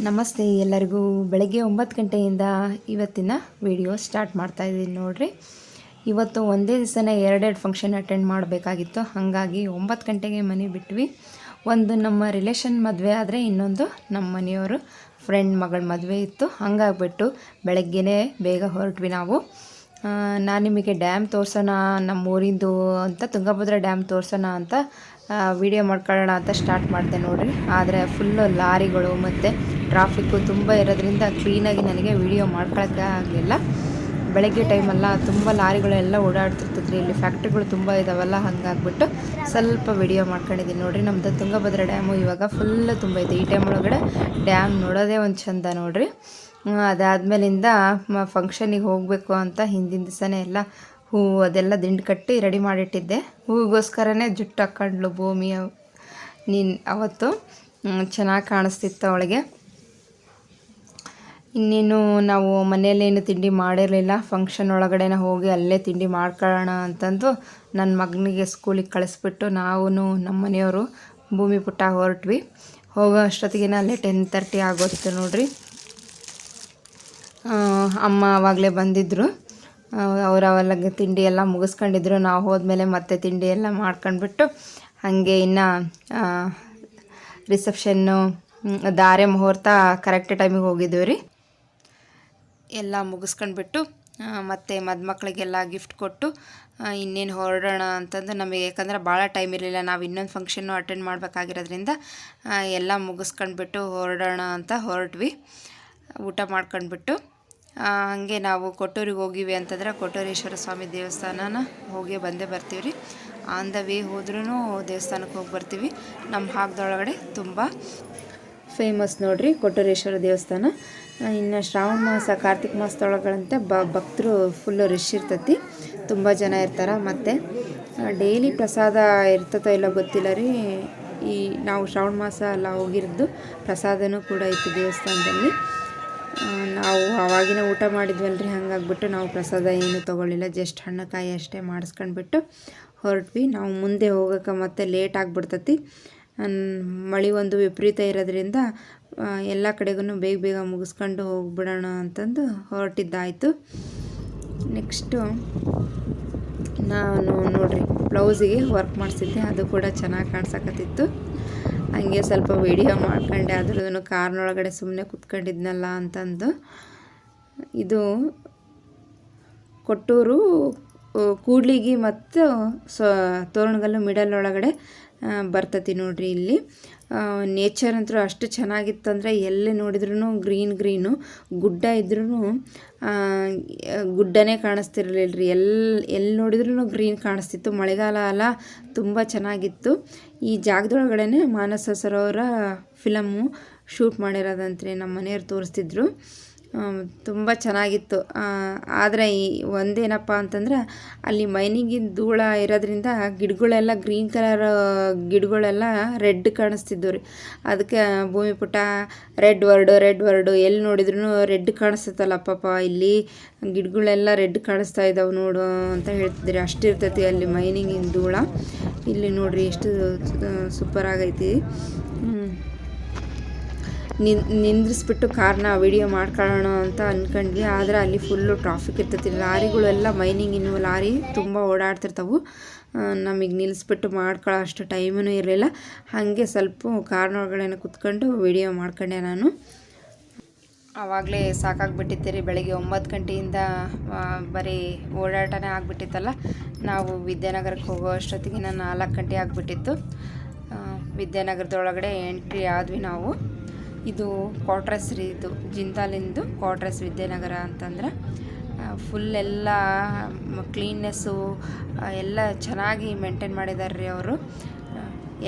ನಮಸ್ತೆ ಎಲ್ಲರಿಗೂ. ಬೆಳಗ್ಗೆ 9 ಗಂಟೆಯಿಂದ ಇವತ್ತಿನ ವಿಡಿಯೋ ಸ್ಟಾರ್ಟ್ ಮಾಡ್ತಾ ಇದ್ದೀನಿ ನೋಡ್ರಿ. ಇವತ್ತು ಒಂದೇ ದಿವಸನೇ ಎರಡೆರಡು ಫಂಕ್ಷನ್ ಅಟೆಂಡ್ ಮಾಡಬೇಕಾಗಿತ್ತು. ಹಾಗಾಗಿ 9 ಗಂಟೆಗೆ ಮನೆ ಬಿಟ್ವಿ. ಒಂದು ನಮ್ಮ ರಿಲೇಷನ್ ಮದುವೆ ಆದರೆ ಇನ್ನೊಂದು ನಮ್ಮ ಮನೆಯವರು ಫ್ರೆಂಡ್ ಮಗಳ ಮದುವೆ ಇತ್ತು. ಹಾಗಾಗ್ಬಿಟ್ಟು ಬೆಳಗ್ಗೆನೇ ಬೇಗ ಹೊರಟ್ವಿ ನಾವು. ನಾನು ನಿಮಗೆ ಡ್ಯಾಮ್ ತೋರಿಸೋಣ ನಮ್ಮೂರಿಂದು ಅಂತ, ತುಂಗಭದ್ರಾ ಡ್ಯಾಮ್ ತೋರಿಸೋಣ ಅಂತ ವಿಡಿಯೋ ಮಾಡ್ಕೊಳ್ಳೋಣ ಅಂತ ಸ್ಟಾರ್ಟ್ ಮಾಡಿದೆ ನೋಡಿರಿ. ಆದರೆ ಫುಲ್ಲು ಲಾರಿಗಳು ಮತ್ತು ಟ್ರಾಫಿಕ್ಕು ತುಂಬ ಇರೋದ್ರಿಂದ ಕ್ಲೀನಾಗಿ ನನಗೆ ವಿಡಿಯೋ ಮಾಡ್ಕೊಳ್ಳೋಕ್ಕೆ ಆಗಲಿಲ್ಲ. ಬೆಳಗ್ಗೆ ಟೈಮಲ್ಲ ತುಂಬ ಲಾರಿಗಳೆಲ್ಲ ಓಡಾಡ್ತಿರ್ತದ್ರಿ. ಇಲ್ಲಿ ಫ್ಯಾಕ್ಟ್ರಿಗಳು ತುಂಬ ಇದಾವಲ್ಲ, ಹಾಗಾಗ್ಬಿಟ್ಟು ಸ್ವಲ್ಪ ವಿಡಿಯೋ ಮಾಡ್ಕೊಂಡಿದ್ದೀನಿ ನೋಡಿರಿ. ನಮ್ಮದು ತುಂಗಭದ್ರಾ ಡ್ಯಾಮು ಇವಾಗ ಫುಲ್ಲು ತುಂಬ ಇದೆ. ಈ ಟೈಮ್ ಒಳಗಡೆ ಡ್ಯಾಮ್ ನೋಡೋದೇ ಒಂದು ಚೆಂದ ನೋಡಿರಿ. ಅದಾದಮೇಲಿಂದ ಫಂಕ್ಷನಿಗೆ ಹೋಗಬೇಕು ಅಂತ ಹಿಂದಿನ ದಿವಸನೇ ಎಲ್ಲ ಹೂವು ಅದೆಲ್ಲ ದಿಂಡು ಕಟ್ಟಿ ರೆಡಿ ಮಾಡಿಟ್ಟಿದ್ದೆ. ಹೂವಿಗೋಸ್ಕರನೇ ಜುಟ್ಟು ಹಾಕ್ಕೊಂಡ್ಲು ಭೂಮಿ. ಅವತ್ತು ಚೆನ್ನಾಗಿ ಕಾಣಿಸ್ತಿತ್ತು ಅವಳಿಗೆ. ಇನ್ನೇನು ನಾವು ಮನೆಯಲ್ಲೇನು ತಿಂಡಿ ಮಾಡಿರಲಿಲ್ಲ. ಫಂಕ್ಷನ್ ಒಳಗಡೆನ ಹೋಗಿ ಅಲ್ಲೇ ತಿಂಡಿ ಮಾಡ್ಕೊಳ್ಳೋಣ ಅಂತಂದು ನನ್ನ ಮಗನಿಗೆ ಸ್ಕೂಲಿಗೆ ಕಳಿಸ್ಬಿಟ್ಟು ನಾವು ನಮ್ಮ ಮನೆಯವರು ಭೂಮಿ ಪುಟ್ಟ ಹೊರಟ್ವಿ. ಹೋಗೋ ಅಷ್ಟೊತ್ತಿಗೆ ಅಲ್ಲೇ 10:30 ಆಗೋತ್ತು ನೋಡ್ರಿ. ಅಮ್ಮ ಆವಾಗಲೇ ಬಂದಿದ್ದರು. ಅವರೆಲ್ಲ ತಿಂಡಿ ಎಲ್ಲ ಮುಗಿಸ್ಕೊಂಡಿದ್ರು. ನಾವು ಹೋದ್ಮೇಲೆ ಮತ್ತೆ ತಿಂಡಿ ಎಲ್ಲ ಮಾಡ್ಕೊಂಡ್ಬಿಟ್ಟು ಹಾಗೆ ಇನ್ನು ರಿಸೆಪ್ಷನ್ನು ಧಾರೆ ಮುಹೂರ್ತ ಕರೆಕ್ಟ್ ಟೈಮಿಗೆ ಹೋಗಿದ್ದೀವಿ ರೀ. ಎಲ್ಲ ಮುಗಿಸ್ಕೊಂಡ್ಬಿಟ್ಟು ಮತ್ತು ಮದುಮಕ್ಳಿಗೆಲ್ಲ ಗಿಫ್ಟ್ ಕೊಟ್ಟು ಇನ್ನೇನು ಹೊರಡೋಣ ಅಂತಂದು ನಮಗೆ, ಯಾಕಂದರೆ ಭಾಳ ಟೈಮ್ ಇರಲಿಲ್ಲ. ನಾವು ಇನ್ನೊಂದು ಫಂಕ್ಷನ್ನು ಅಟೆಂಡ್ ಮಾಡಬೇಕಾಗಿರೋದ್ರಿಂದ ಎಲ್ಲ ಮುಗಿಸ್ಕೊಂಡ್ಬಿಟ್ಟು ಹೊರಡೋಣ ಅಂತ ಹೊರಟ್ವಿ. ಊಟ ಮಾಡ್ಕೊಂಡ್ಬಿಟ್ಟು ಹಾಗೆ ನಾವು ಕೊಟ್ಟೂರಿಗೆ ಹೋಗಿವಿ ಅಂತಂದ್ರೆ ಕೊಟ್ಟೂರೇಶ್ವರ ಸ್ವಾಮಿ ದೇವಸ್ಥಾನನ ಹೋಗಿ ಬಂದೇ ಬರ್ತೀವಿ ರೀ. ಆನ್ ದ ವೇ ಹೋದ್ರೂ ದೇವಸ್ಥಾನಕ್ಕೆ ಹೋಗಿ ಬರ್ತೀವಿ. ನಮ್ಮ ಭಾಗದೊಳಗಡೆ ತುಂಬ ಫೇಮಸ್ ನೋಡಿರಿ ಕೊಟ್ಟೂರೇಶ್ವರ ದೇವಸ್ಥಾನ. ಇನ್ನು ಶ್ರಾವಣ ಮಾಸ ಕಾರ್ತಿಕ ಮಾಸದೊಳಗಳಂತೆ ಭಕ್ತರು ಫುಲ್ಲು ರಶ್ ಇರ್ತೈತಿ, ತುಂಬ ಜನ ಇರ್ತಾರೆ. ಮತ್ತು ಡೈಲಿ ಪ್ರಸಾದ ಇರ್ತತೋ ಇಲ್ಲ ಗೊತ್ತಿಲ್ಲ ರೀ. ಈ ನಾವು ಶ್ರಾವಣ ಮಾಸ ಎಲ್ಲ ಹೋಗಿರೋದು ಪ್ರಸಾದನೂ ಕೂಡ ಇತ್ತು ದೇವಸ್ಥಾನದಲ್ಲಿ. ನಾವು ಆವಾಗಿನ ಊಟ ಮಾಡಿದ್ವಲ್ರಿ, ಹಾಗಾಗ್ಬಿಟ್ಟು ನಾವು ಪ್ರಸಾದ ಏನು ತೊಗೊಳ್ಳಿಲ್ಲ. ಜಸ್ಟ್ ಹಣ್ಣು ಕಾಯಿ ಅಷ್ಟೇ ಮಾಡಿಸ್ಕೊಂಡ್ಬಿಟ್ಟು ಹೊರಟ್ವಿ. ನಾವು ಮುಂದೆ ಹೋಗೋಕೆ ಮತ್ತೆ ಲೇಟ್ ಆಗಿಬಿಡ್ತತಿ. ಮಳೆ ಒಂದು ವಿಪರೀತ ಇರೋದ್ರಿಂದ ಎಲ್ಲ ಕಡೆಗೂ ಬೇಗ ಬೇಗ ಮುಗಿಸ್ಕೊಂಡು ಹೋಗ್ಬಿಡೋಣ ಅಂತಂದು ಹೊರಟಿದ್ದಾಯಿತು. ನೆಕ್ಸ್ಟು ನಾನು ನೋಡಿರಿ ಬ್ಲೌಸಿಗೆ ವರ್ಕ್ ಮಾಡಿಸಿದ್ದೆ, ಅದು ಕೂಡ ಚೆನ್ನಾಗಿ ಕಾಣಿಸಕತ್ತಿತ್ತು. ಹಂಗೆ ಸ್ವಲ್ಪ ವಿಡಿಯೋ ಮಾಡ್ಕೊಂಡೆ. ಅದ್ರದ್ದು ಕಾರ್ನೊಳಗಡೆ ಸುಮ್ಮನೆ ಕೂತ್ಕೊಂಡಿದ್ನಲ್ಲ ಅಂತಂದು. ಇದು ಕೊಟ್ಟೂರು ಕೂಡ್ಲಿಗಿ ಮತ್ತು ತೋರಣಗಲ್ಲು ಮಿಡಲ್ ಒಳಗಡೆ ಬರ್ತತಿ ನೋಡ್ರಿ. ಇಲ್ಲಿ ನೇಚರ್ ಅಂತೂ ಅಷ್ಟು ಚೆನ್ನಾಗಿತ್ತು ಅಂದರೆ ಎಲ್ಲಿ ನೋಡಿದ್ರೂ ಗ್ರೀನು. ಗುಡ್ಡ ಇದ್ರೂ ಗುಡ್ಡನೇ ಕಾಣಿಸ್ತಿರ್ಲಿಲ್ಲ ರೀ. ಎಲ್ಲಿ ನೋಡಿದ್ರೂ ಗ್ರೀನ್ ಕಾಣಿಸ್ತಿತ್ತು. ಮಳೆಗಾಲ ಅಲ್ಲ, ತುಂಬ ಚೆನ್ನಾಗಿತ್ತು. ಈ ಜಾಗದೊಳಗಡೆ ಮಾನಸ ಸರೋವರ ಫಿಲಮ್ಮು ಶೂಟ್ ಮಾಡಿರೋದಂತ್ರಿ. ನಮ್ಮ ಮನೆಯವ್ರು ತೋರಿಸ್ತಿದ್ರು. ತುಂಬ ಚೆನ್ನಾಗಿತ್ತು. ಆದರೆ ಈ ಒಂದೇನಪ್ಪ ಅಂತಂದ್ರೆ ಅಲ್ಲಿ ಮೈನಿಂಗಿನ ಧೂಳ ಇರೋದ್ರಿಂದ ಗಿಡಗಳೆಲ್ಲ ಗ್ರೀನ್ ಕಲರ್ ಗಿಡಗಳೆಲ್ಲ ರೆಡ್ ಕಾಣಿಸ್ತಿದ್ವು ರೀ. ಅದಕ್ಕೆ ಭೂಮಿ ಪುಟ ರೆಡ್ ವರ್ಡು ಎಲ್ಲಿ ನೋಡಿದ್ರೂ ರೆಡ್ ಕಾಣಿಸ್ತೈತಲ್ಲ ಪಾಪ, ಇಲ್ಲಿ ಗಿಡಗಳೆಲ್ಲ ರೆಡ್ ಕಾಣಿಸ್ತಾ ಇದ್ದಾವೆ ನೋಡು ಅಂತ ಹೇಳ್ತಿದ್ರಿ. ಅಷ್ಟಿರ್ತೈತಿ ಅಲ್ಲಿ ಮೈನಿಂಗಿನ ಧೂಳ. ಇಲ್ಲಿ ನೋಡಿರಿ ಎಷ್ಟು ಸೂಪರ್ ಆಗೈತಿ. ನಿಂದ್ರಿಸ್ಬಿಟ್ಟು ಕಾರ್ನ ವಿಡಿಯೋ ಮಾಡ್ಕೊಳ್ಳೋಣ ಅಂತ ಅಂದ್ಕೊಂಡ್ವಿ. ಆದರೆ ಅಲ್ಲಿ ಫುಲ್ಲು ಟ್ರಾಫಿಕ್ ಇರ್ತೈತಿ. ಲಾರಿಗಳೆಲ್ಲ ಮೈನಿಂಗಿನ ಲಾರಿ ತುಂಬ ಓಡಾಡ್ತಿರ್ತಾವೆ. ನಮಗೆ ನಿಲ್ಲಿಸ್ಬಿಟ್ಟು ಮಾಡ್ಕೊಳ್ಳೋ ಅಷ್ಟು ಟೈಮೂ ಇರಲಿಲ್ಲ. ಹಾಗೆ ಸ್ವಲ್ಪ ಕಾರ್ನೊಳಗಡೆ ಕೂತ್ಕೊಂಡು ವಿಡಿಯೋ ಮಾಡ್ಕೊಂಡೆ ನಾನು. ಆವಾಗಲೇ ಸಾಕಾಗ್ಬಿಟ್ಟಿತ್ತು ರೀ. ಬೆಳಗ್ಗೆ 9 ಗಂಟೆಯಿಂದ ಬರೀ ಓಡಾಟನೇ ಆಗಿಬಿಟ್ಟಿತ್ತಲ್ಲ. ನಾವು ವಿದ್ಯಾನಗರಕ್ಕೆ ಹೋಗೋ ಅಷ್ಟೊತ್ತಿಗೆ 4 ಗಂಟೆ ಆಗಿಬಿಟ್ಟಿತ್ತು. ವಿದ್ಯಾನಗರದೊಳಗಡೆ ಎಂಟ್ರಿ ಆದ್ವಿ ನಾವು. ಇದು ಕ್ವಾರ್ಟರ್ಸ್ ರೀ, ಇದು ಜಿಂದಾಲಿಂದು ಕ್ವಾರ್ಟರ್ಸ್ ವಿದ್ಯಾನಗರ ಅಂತಂದ್ರೆ. ಫುಲ್ ಎಲ್ಲ ಕ್ಲೀನ್ನೆಸ್ಸು ಎಲ್ಲ ಚೆನ್ನಾಗಿ ಮೇಂಟೈನ್ ಮಾಡಿದ್ದಾರೆ ರೀ ಅವರು.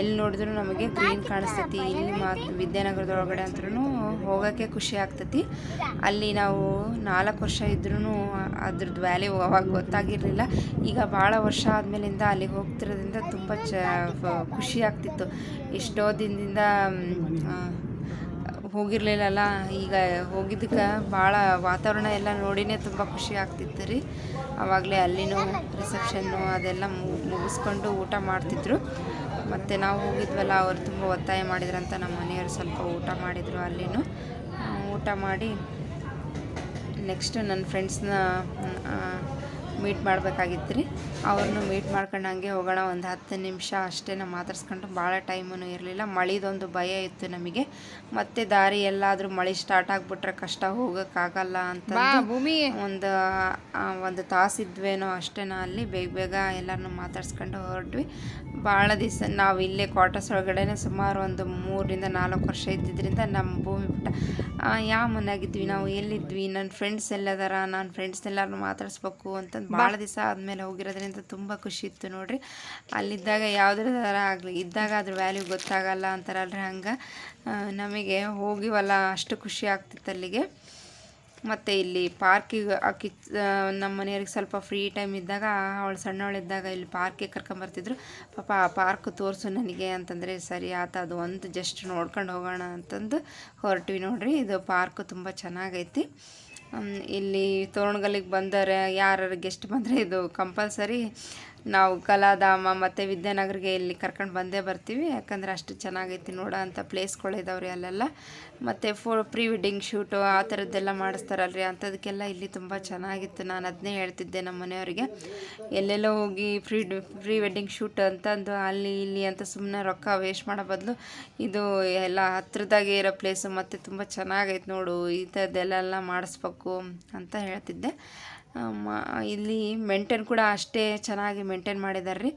ಎಲ್ಲಿ ನೋಡಿದ್ರು ನಮಗೆ ಗ್ರೀನ್ ಕಾಣಿಸ್ತೈತಿ. ಇಲ್ಲಿ ವಿದ್ಯಾನಗರದೊಳಗಡೆ ಅಂದ್ರೂ ಹೋಗೋಕ್ಕೆ ಖುಷಿ ಆಗ್ತೈತಿ. ಅಲ್ಲಿ ನಾವು 4 ವರ್ಷ ಇದ್ರೂ ಅದ್ರದ್ದು ವ್ಯಾಲ್ಯೂ ಅವಾಗ ಗೊತ್ತಾಗಿರಲಿಲ್ಲ. ಈಗ ಭಾಳ ವರ್ಷ ಆದಮೇಲಿಂದ ಅಲ್ಲಿಗೆ ಹೋಗ್ತಿರೋದ್ರಿಂದ ತುಂಬ ಖುಷಿ ಆಗ್ತಿತ್ತು. ಎಷ್ಟೋ ದಿನದಿಂದ ಹೋಗಿರಲಿಲ್ಲಲ್ಲ. ಈಗ ಹೋಗಿದ್ದಕ್ಕೆ ಭಾಳ ವಾತಾವರಣ ಎಲ್ಲ ನೋಡಿನೇ ತುಂಬ ಖುಷಿ ಆಗ್ತಿತ್ತು ರೀ. ಆವಾಗಲೇ ಅಲ್ಲಿನೂ ರಿಸೆಪ್ಷನ್ನು ಅದೆಲ್ಲ ಮುಗಿಸ್ಕೊಂಡು ಊಟ ಮಾಡ್ತಿದ್ರು. ಮತ್ತು ನಾವು ಹೋಗಿದ್ವಲ್ಲ, ಅವರು ತುಂಬ ಒತ್ತಾಯ ಮಾಡಿದ್ರಂತ ನಮ್ಮ ಮನೆಯವರು ಸ್ವಲ್ಪ ಊಟ ಮಾಡಿದರು. ಅಲ್ಲಿನೂ ಊಟ ಮಾಡಿ ನೆಕ್ಸ್ಟ್ ನನ್ನ ಫ್ರೆಂಡ್ಸ್ನ ಮೀಟ್ ಮಾಡಬೇಕಾಗಿತ್ತು ರೀ. ಅವ್ರನ್ನೂ ಮೀಟ್ ಮಾಡ್ಕೊಂಡು ಹಂಗೆ ಹೋಗೋಣ, ಒಂದು 10 ನಿಮಿಷ ಅಷ್ಟೇ ನಾವು ಮಾತಾಡ್ಸ್ಕೊಂಡು. ಭಾಳ ಟೈಮೂ ಇರಲಿಲ್ಲ, ಮಳೆದೊಂದು ಭಯ ಇತ್ತು ನಮಗೆ. ಮತ್ತು ದಾರಿ ಎಲ್ಲಾದರೂ ಮಳೆ ಸ್ಟಾರ್ಟ್ ಆಗಿಬಿಟ್ರೆ ಕಷ್ಟ, ಹೋಗೋಕ್ಕಾಗಲ್ಲ ಅಂತ ಒಂದು ತಾಸಿದ್ವೇನೋ ಅಷ್ಟೇ. ಅಲ್ಲಿ ಬೇಗ ಎಲ್ಲರನ್ನೂ ಮಾತಾಡ್ಸ್ಕೊಂಡು ಹೊರಟ್ವಿ. ಭಾಳ ದಿವಸ ನಾವು ಇಲ್ಲೇ ಕ್ವಾರ್ಟರ್ಸ್ ಒಳಗಡೆ ಸುಮಾರು ಒಂದು 3 ರಿಂದ 4 ವರ್ಷ ಇದ್ದಿದ್ದರಿಂದ ನಮ್ಮ ಭೂಮಿ ಬಿಟ್ಟ ಯಾವ ಮನೆಯಾಗಿದ್ವಿ, ನಾವು ಎಲ್ಲಿದ್ವಿ, ನನ್ನ ಫ್ರೆಂಡ್ಸ್ ಎಲ್ಲದಾರ, ನನ್ನ ಫ್ರೆಂಡ್ಸ್ ಎಲ್ಲರನ್ನೂ ಮಾತಾಡಿಸ್ಬೇಕು ಅಂತಂದು ಭಾಳ ದಿವಸ ಆದಮೇಲೆ ಹೋಗಿರೋದ್ರಿಂದ ತುಂಬ ಖುಷಿ ಇತ್ತು ನೋಡಿರಿ. ಅಲ್ಲಿದ್ದಾಗ ಯಾವುದ್ರ ಥರ ಆಗಲಿ, ಇದ್ದಾಗ ಅದ್ರ ವ್ಯಾಲ್ಯೂ ಗೊತ್ತಾಗಲ್ಲ ಅಂತಾರಲ್ರಿ, ಹಂಗೆ ನಮಗೆ ಹೋಗಿವಲ್ಲ ಅಷ್ಟು ಖುಷಿ ಆಗ್ತಿತ್ತು ಅಲ್ಲಿಗೆ. ಮತ್ತು ಇಲ್ಲಿ ಪಾರ್ಕಿಗೆ ನಮ್ಮ ಮನೆಯವ್ರಿಗೆ ಸ್ವಲ್ಪ ಫ್ರೀ ಟೈಮ್ ಇದ್ದಾಗ, ಅವಳು ಸಣ್ಣವಳಿದ್ದಾಗ ಇಲ್ಲಿ ಪಾರ್ಕಿಗೆ ಕರ್ಕೊಂಬರ್ತಿದ್ರು. ಪಾಪ ಆ ಪಾರ್ಕ್ ತೋರಿಸು ನನಗೆ ಅಂತಂದರೆ ಸರಿ ಆತ, ಅದು ಒಂದು ಜಸ್ಟ್ ನೋಡ್ಕೊಂಡು ಹೋಗೋಣ ಅಂತಂದು ಹೊರಟ್ವಿ ನೋಡ್ರಿ. ಇದು ಪಾರ್ಕ್ ತುಂಬ ಚೆನ್ನಾಗೈತಿ. ಇಲ್ಲಿ ತೋರಣಗಲ್ಲಿಗೆ ಬಂದರೆ ಯಾರು ಗೆಸ್ಟ್ ಬಂದರೆ ಇದು ಕಂಪಲ್ಸರಿ ನಾವು ಕಲಾಧಾಮ ಮತ್ತು ವಿದ್ಯಾನಗರಿಗೆ ಇಲ್ಲಿ ಕರ್ಕೊಂಡು ಬಂದೇ ಬರ್ತೀವಿ. ಯಾಕಂದರೆ ಅಷ್ಟು ಚೆನ್ನಾಗೈತಿ ನೋಡೋ ಅಂಥ ಪ್ಲೇಸ್ಗಳಿದಾವ್ರಿ ಅಲ್ಲೆಲ್ಲ. ಮತ್ತು ಪ್ರೀ ವೆಡ್ಡಿಂಗ್ ಶೂಟು ಆ ಥರದ್ದೆಲ್ಲ ಮಾಡಿಸ್ತಾರಲ್ರಿ, ಅಂಥದಕ್ಕೆಲ್ಲ ಇಲ್ಲಿ ತುಂಬ ಚೆನ್ನಾಗಿತ್ತು. ನಾನು ಅದನ್ನೇ ಹೇಳ್ತಿದ್ದೆ ನಮ್ಮ ಮನೆಯವರಿಗೆ, ಎಲ್ಲೆಲ್ಲೋ ಹೋಗಿ ಪ್ರೀ ವೆಡ್ಡಿಂಗ್ ಶೂಟ್ ಅಂತಂದು ಅಲ್ಲಿ ಇಲ್ಲಿ ಅಂತ ಸುಮ್ಮನೆ ರೊಕ್ಕ ವೇಸ್ಟ್ ಮಾಡೋ ಬದಲು ಇದು ಎಲ್ಲ ಹತ್ರದಾಗೆ ಇರೋ ಪ್ಲೇಸು ಮತ್ತು ತುಂಬ ಚೆನ್ನಾಗೈತೆ ನೋಡು, ಈ ಥರದ್ದೆಲ್ಲ ಮಾಡಿಸ್ಬೇಕು ಅಂತ ಹೇಳ್ತಿದ್ದೆ. ಇಲ್ಲಿ ಮೇಂಟೈನ್ ಕೂಡ ಅಷ್ಟೇ ಚೆನ್ನಾಗಿ ಮೇಂಟೈನ್ ಮಾಡಿದ್ದಾರೆ ರೀ.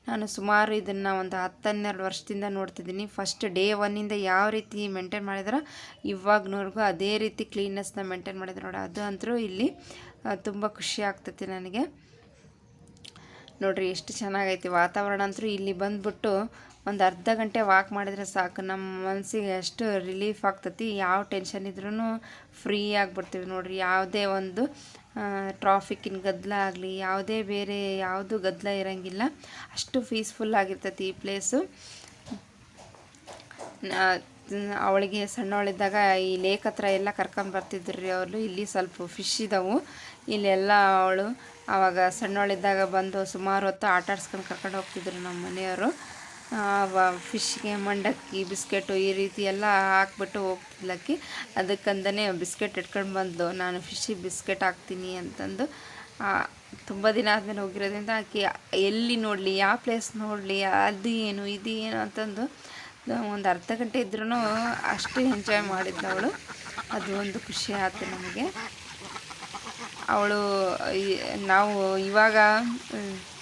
ನಾನು ಸುಮಾರು ಇದನ್ನು ಒಂದು 10-12 ವರ್ಷದಿಂದ ನೋಡ್ತಿದ್ದೀನಿ. ಫಸ್ಟ್ ಡೇ 1 ಯಾವ ರೀತಿ ಮೇಂಟೈನ್ ಮಾಡಿದಾರೋ ಇವಾಗನವರೆಗೂ ಅದೇ ರೀತಿ ಕ್ಲೀನ್ನೆಸ್ನ ಮೇಂಟೈನ್ ಮಾಡಿದ್ರು ನೋಡಿ. ಅದು ಅಂತೂ ಇಲ್ಲಿ ತುಂಬ ಖುಷಿ ಆಗ್ತೈತಿ ನನಗೆ. ನೋಡಿರಿ ಎಷ್ಟು ಚೆನ್ನಾಗೈತಿ ವಾತಾವರಣ. ಅಂತೂ ಇಲ್ಲಿ ಬಂದುಬಿಟ್ಟು ಒಂದು ಅರ್ಧ ಗಂಟೆ ವಾಕ್ ಮಾಡಿದರೆ ಸಾಕು, ನಮ್ಮ ಮನಸ್ಸಿಗೆ ಎಷ್ಟು ರಿಲೀಫ್ ಆಗ್ತೈತಿ. ಯಾವ ಟೆನ್ಷನ್ ಇದ್ರೂ ಫ್ರೀ ಆಗಿಬಿಡ್ತೀವಿ ನೋಡಿರಿ. ಯಾವುದೇ ಒಂದು ಟ್ರಾಫಿಕ್ಕಿನ ಗದ್ದಲ ಆಗಲಿ, ಯಾವುದೇ ಬೇರೆ ಯಾವುದು ಗದ್ದಲ ಇರೋಂಗಿಲ್ಲ, ಅಷ್ಟು ಪೀಸ್ಫುಲ್ ಆಗಿರ್ತೈತಿ ಈ ಪ್ಲೇಸು. ಅವಳಿಗೆ ಸಣ್ಣವಳಿದ್ದಾಗ ಈ ಲೇಕ್ ಹತ್ರ ಎಲ್ಲ ಕರ್ಕೊಂಬರ್ತಿದ್ರು ರೀ ಅವರು. ಇಲ್ಲಿ ಸ್ವಲ್ಪ ಫಿಶ್ ಇದ್ದಾವೆ ಇಲ್ಲೆಲ್ಲ. ಅವಳು ಆವಾಗ ಸಣ್ಣವಳಿದ್ದಾಗ ಬಂದು ಸುಮಾರು ಹೊತ್ತು ಆಟ ಆಡ್ಸ್ಕೊಂಡು ಕರ್ಕೊಂಡು ಹೋಗ್ತಿದ್ರು ನಮ್ಮ ಮನೆಯವರು. ಫಿಶ್ಗೆ ಮಂಡಕ್ಕಿ, ಬಿಸ್ಕೆಟು ಈ ರೀತಿ ಎಲ್ಲ ಹಾಕ್ಬಿಟ್ಟು ಹೋಗ್ತಿದ್ಲಕ್ಕಿ. ಅದಕ್ಕಂದನೇ ಬಿಸ್ಕೆಟ್ ಇಟ್ಕೊಂಡು ಬಂದು ನಾನು ಫಿಶ್ಶಿಗೆ ಬಿಸ್ಕೆಟ್ ಹಾಕ್ತೀನಿ ಅಂತಂದು. ತುಂಬ ದಿನ ಆದಮೇಲೆ ಹೋಗಿರೋದ್ರಿಂದ ಆಕೆ ಎಲ್ಲಿ ನೋಡಲಿ, ಯಾವ ಪ್ಲೇಸ್ ನೋಡಲಿ, ಅದು ಏನು ಇದು ಏನು ಅಂತಂದು ಒಂದು ಅರ್ಧ ಗಂಟೆ ಇದ್ರೂ ಅಷ್ಟು ಎಂಜಾಯ್ ಮಾಡಿದ್ದವಳು. ಅದು ಒಂದು ಖುಷಿ ಆಯ್ತು ನಮಗೆ. ಅವಳು ನಾವು ಇವಾಗ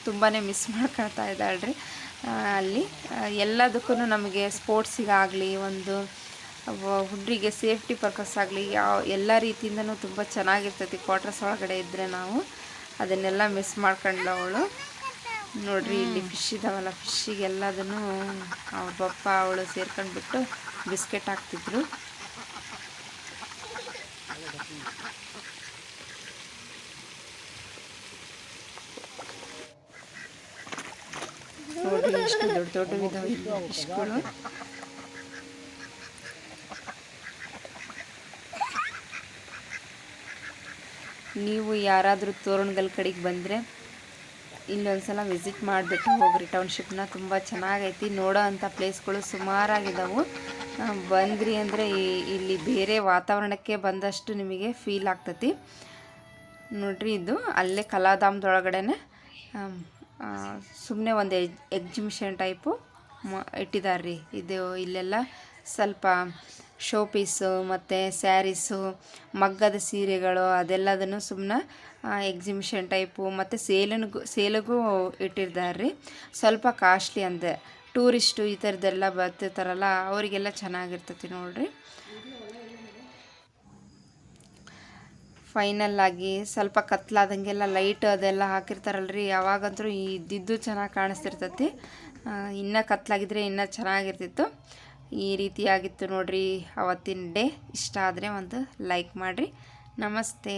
ತುಂಬಾ ಮಿಸ್ ಮಾಡ್ಕೊಳ್ತಾ ಇದ್ದಾಳ್ರಿ. ಅಲ್ಲಿ ಎಲ್ಲದಕ್ಕೂ ನಮಗೆ ಸ್ಪೋರ್ಟ್ಸಿಗಾಗಲಿ, ಒಂದು ಹುಡುಗರಿಗೆ ಸೇಫ್ಟಿ ಪರ್ಪಸ್ ಆಗಲಿ, ಎಲ್ಲ ರೀತಿಯಿಂದನೂ ತುಂಬ ಚೆನ್ನಾಗಿರ್ತೈತಿ ಕ್ವಾರ್ಟರ್ಸ್ ಒಳಗಡೆ ಇದ್ದರೆ. ನಾವು ಅದನ್ನೆಲ್ಲ ಮಿಸ್ ಮಾಡ್ಕೊಂಡವಳು ನೋಡ್ರಿ. ಇಲ್ಲಿ ಫಿಶ್ ಇದಾವಲ್ಲ, ಫಿಶ್ಶಿಗೆಲ್ಲದನ್ನು ಅವ್ರ ಪಪ್ಪ ಅವಳು ಸೇರ್ಕೊಂಡ್ಬಿಟ್ಟು ಬಿಸ್ಕೆಟ್ ಹಾಕ್ತಿದ್ರು. ನೋಡ್ರಿ ಎಷ್ಟು ದೊಡ್ಡ ದೊಡ್ಡವಿದಾವೆ ಫಿಶ್ಗಳು. ನೀವು ಯಾರಾದರೂ ತೋರಣಗಲ್ ಕಡೆಗೆ ಬಂದರೆ ಇಲ್ಲೊಂದ್ಸಲ ವಿಸಿಟ್ ಮಾಡಿಬಿಟ್ಟು ಹೋಗ್ರಿ ಟೌನ್ಶಿಪ್ನ. ತುಂಬ ಚೆನ್ನಾಗೈತಿ, ನೋಡೋ ಅಂಥ ಪ್ಲೇಸ್ಗಳು ಸುಮಾರಾಗಿದ್ದಾವೆ. ಬಂದ್ರಿ ಅಂದರೆ ಇಲ್ಲಿ ಬೇರೆ ವಾತಾವರಣಕ್ಕೆ ಬಂದಷ್ಟು ನಿಮಗೆ ಫೀಲ್ ಆಗ್ತೈತಿ ನೋಡ್ರಿ. ಇದು ಅಲ್ಲೇ ಕಲಾಧಾಮದೊಳಗಡೆ ಸುಮ್ಮನೆ ಒಂದು ಎಕ್ಸಿಬಿಷನ್ ಟೈಪು ಇಟ್ಟಿದ್ದಾರೆ ರೀ. ಇದು ಇಲ್ಲೆಲ್ಲ ಸ್ವಲ್ಪ ಶೋ ಪೀಸು ಮತ್ತು ಸ್ಯಾರೀಸು, ಮಗ್ಗದ ಸೀರೆಗಳು ಅದೆಲ್ಲದನ್ನು ಸುಮ್ಮನೆ ಎಕ್ಸಿಬಿಷನ್ ಟೈಪು ಮತ್ತು ಸೇಲಿಗೂ ಇಟ್ಟಿದ್ದಾರೆ ರೀ. ಸ್ವಲ್ಪ ಕಾಸ್ಟ್ಲಿ ಅಂದೆ, ಟೂರಿಸ್ಟು ಈ ಥರದ್ದೆಲ್ಲ ಬರ್ತಿರ್ತಾರಲ್ಲ ಅವರಿಗೆಲ್ಲ ಚೆನ್ನಾಗಿರ್ತೈತಿ ನೋಡಿರಿ. ಫೈನಲ್ಲಾಗಿ ಸ್ವಲ್ಪ ಕತ್ಲಾದಂಗೆಲ್ಲ ಲೈಟ್ ಅದೆಲ್ಲ ಹಾಕಿರ್ತಾರಲ್ರಿ, ಯಾವಾಗಂತೂ ಇದ್ದಿದ್ದು ಚೆನ್ನಾಗಿ ಕಾಣಿಸ್ತಿರ್ತೈತಿ. ಇನ್ನೂ ಕತ್ಲಾಗಿದ್ರೆ ಇನ್ನೂ ಚೆನ್ನಾಗಿರ್ತಿತ್ತು. ಈ ರೀತಿಯಾಗಿತ್ತು ನೋಡಿರಿ ಅವತ್ತಿನ ಡೇ. ಇಷ್ಟ ಆದರೆ ಒಂದು ಲೈಕ್ ಮಾಡಿರಿ. ನಮಸ್ತೆ.